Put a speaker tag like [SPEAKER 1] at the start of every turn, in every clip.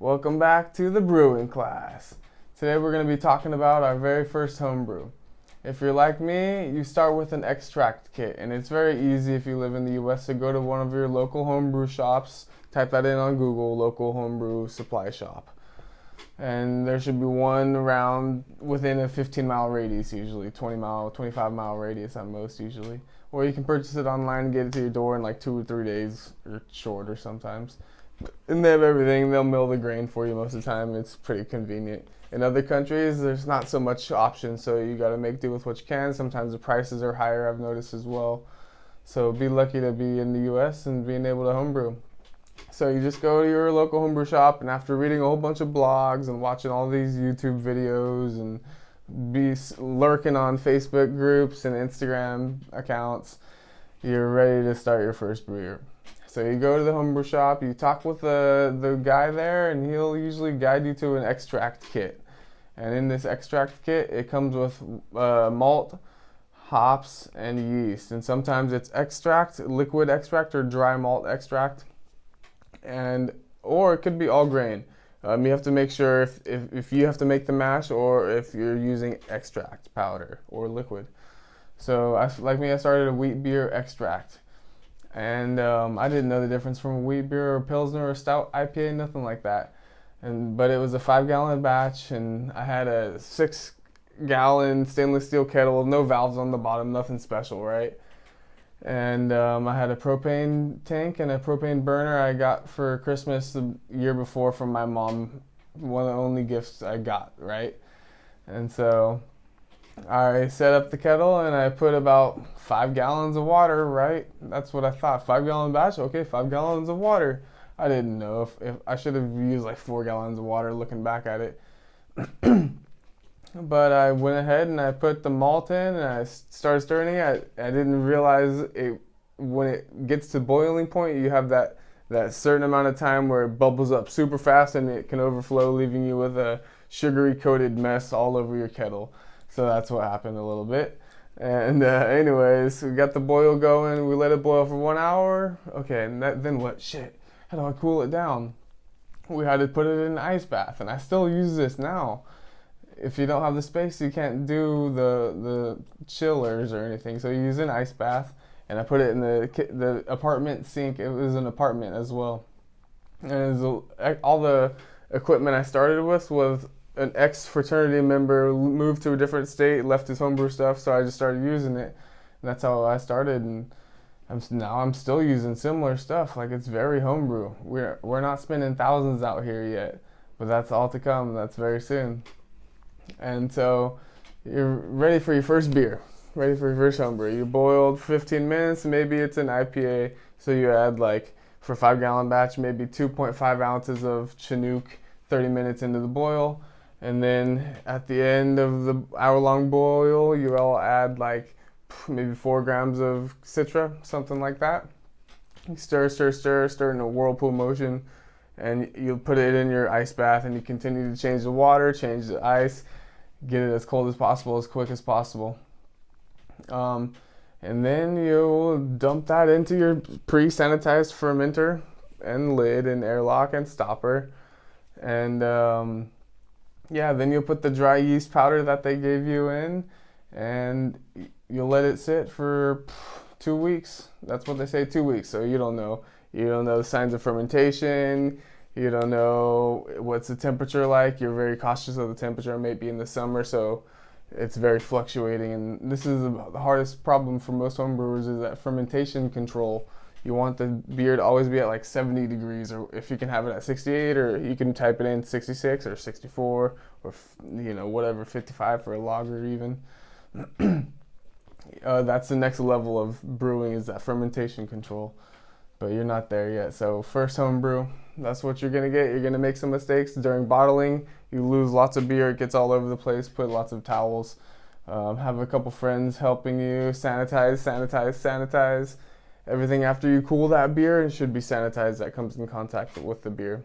[SPEAKER 1] Welcome back to the brewing class. Today we're going to be talking about our very first homebrew. If you're like me, you start with an extract kit, and it's very easy if you live in the US to go to one of your local homebrew shops, type that in on Google, local homebrew supply shop. And there should be one around within a 15-mile radius, usually 20-mile, 25-mile radius at most usually. Or you can purchase it online and get it to your door in like 2 or 3 days, or shorter sometimes. And they have everything. They'll mill the grain for you most of the time. It's pretty convenient. In other countries, there's not so much option, so you got to make do with what you can. Sometimes the prices are higher, I've noticed as well. So be lucky to be in the US and being able to homebrew. So you just go to your local homebrew shop, and after reading a whole bunch of blogs and watching all these YouTube videos and be lurking on Facebook groups and Instagram accounts, you're ready to start your first brew. So you go to the homebrew shop, you talk with the guy there, and he'll usually guide you to an extract kit. And in this extract kit, it comes with malt, hops, and yeast. And sometimes it's extract, liquid extract, or dry malt extract. Or it could be all grain. You have to make sure if you have to make the mash or if you're using extract powder or liquid. So like me, I started a wheat beer extract. And I didn't know the difference from a wheat beer or a pilsner or a stout IPA, nothing like that. But it was a 5-gallon batch, and I had a 6-gallon stainless steel kettle, no valves on the bottom, nothing special, right? And I had a propane tank and a propane burner I got for Christmas the year before from my mom. One of the only gifts I got, right? And so I set up the kettle and I put about 5 gallons of water, right? That's what I thought. 5-gallon batch, okay, 5 gallons of water. I didn't know if I should have used like 4 gallons of water looking back at it. But I went ahead and I put the malt in and I started stirring it. I didn't realize when it gets to boiling point, you have that certain amount of time where it bubbles up super fast and it can overflow, leaving you with a sugary coated mess all over your kettle. So that's what happened a little bit. And anyways, we got the boil going. We let it boil for 1 hour. Okay, and then what? Shit, how do I cool it down? We had to put it in an ice bath, and I still use this now. If you don't have the space, you can't do the chillers or anything. So you use an ice bath, and I put it in the apartment sink. It was an apartment as well. And all the equipment I started with was an ex-fraternity member moved to a different state, left his homebrew stuff, so I just started using it. And that's how I started, and I'm still using similar stuff. Like, it's very homebrew. We're not spending thousands out here yet, but that's all to come. That's very soon. And so you're ready for your first beer, ready for your first homebrew. You boiled 15 minutes, maybe it's an IPA, so you add like, for a 5-gallon batch, maybe 2.5 ounces of Chinook 30 minutes into the boil. And then at the end of the hour-long boil, you'll add like maybe 4 grams of Citra, something like that. You stir in a whirlpool motion, and you put it in your ice bath, and you continue to change the water, change the ice, get it as cold as possible, as quick as possible. And then you'll dump that into your pre-sanitized fermenter and lid and airlock and stopper. And then you'll put the dry yeast powder that they gave you in, and you'll let it sit for 2 weeks. That's what they say, 2 weeks. So you don't know the signs of fermentation. You don't know what's the temperature like. You're very cautious of the temperature, maybe in the summer, so it's very fluctuating. And this is the hardest problem for most homebrewers, is that fermentation control. You want the beer to always be at like 70 degrees, or if you can have it at 68, or you can type it in 66 or 64, or whatever, 55 for a lager even. That's the next level of brewing, is that fermentation control. But you're not there yet. So first homebrew, that's what you're gonna get. You're gonna make some mistakes during bottling. You lose lots of beer, it gets all over the place. Put lots of towels. Have a couple friends helping you sanitize. Everything after you cool that beer, it should be sanitized that comes in contact with the beer.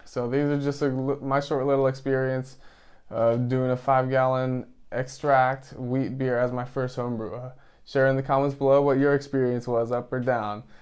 [SPEAKER 1] So these are just my short little experience doing a 5-gallon extract wheat beer as my first homebrew. Share in the comments below what your experience was, up or down.